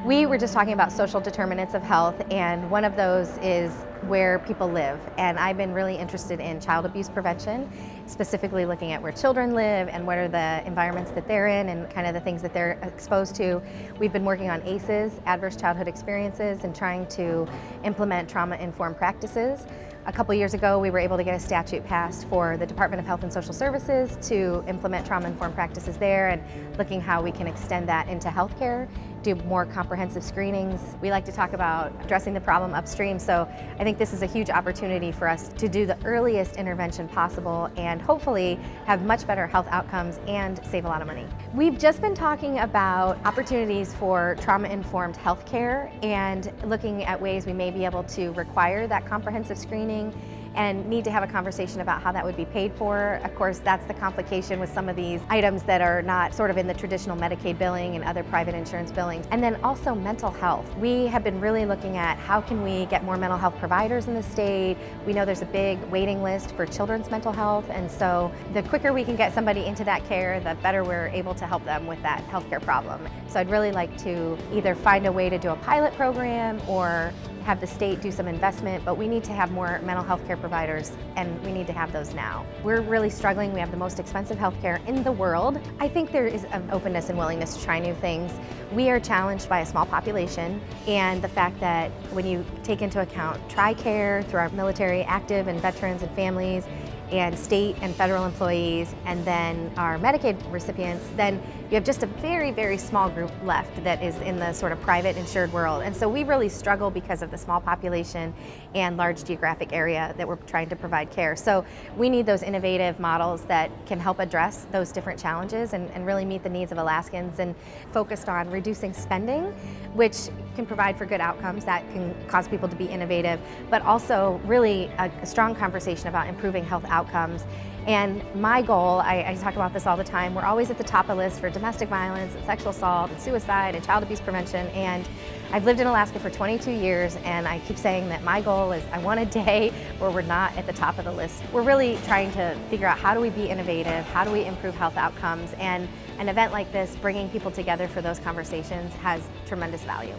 We were just talking about social determinants of health, and one of those is where people live. And I've been really interested in child abuse prevention, specifically looking at where children live and what are the environments that they're in and kind of the things that they're exposed to. We've been working on ACEs, adverse childhood experiences, and trying to implement trauma-informed practices. A couple years ago, we were able to get a statute passed for the Department of Health and Social Services to implement trauma-informed practices there, and looking how we can extend that into healthcare, do more comprehensive screenings. We like to talk about addressing the problem upstream, so I think this is a huge opportunity for us to do the earliest intervention possible and hopefully have much better health outcomes and save a lot of money. We've just been talking about opportunities for trauma-informed healthcare and looking at ways we may be able to require that comprehensive screening and need to have a conversation about how that would be paid for. Of course, that's the complication with some of these items that are not sort of in the traditional Medicaid billing and other private insurance billings. And then also mental health. We have been really looking at how can we get more mental health providers in the state. We know there's a big waiting list for children's mental health, and so the quicker we can get somebody into that care, the better we're able to help them with that healthcare problem. So I'd really like to either find a way to do a pilot program or have the state do some investment, but we need to have more mental health care providers, and we need to have those now. We're really struggling. We have the most expensive health care in the world. I think there is an openness and willingness to try new things. We are challenged by a small population, and the fact that when you take into account TRICARE through our military active and veterans and families, and state and federal employees, and then our Medicaid recipients, then you have just a very, very small group left that is in the sort of private insured world. And so we really struggle because of the small population and large geographic area that we're trying to provide care. So we need those innovative models that can help address those different challenges and really meet the needs of Alaskans, and focused on reducing spending, which can provide for good outcomes that can cause people to be innovative, but also really a strong conversation about improving health outcomes. And my goal, I talk about this all the time, we're always at the top of the list for domestic violence and sexual assault and suicide and child abuse prevention, and I've lived in Alaska for 22 years, and I keep saying that my goal is I want a day where we're not at the top of the list. We're really trying to figure out how do we be innovative, how do we improve health outcomes, and an event like this, bringing people together for those conversations, has tremendous value.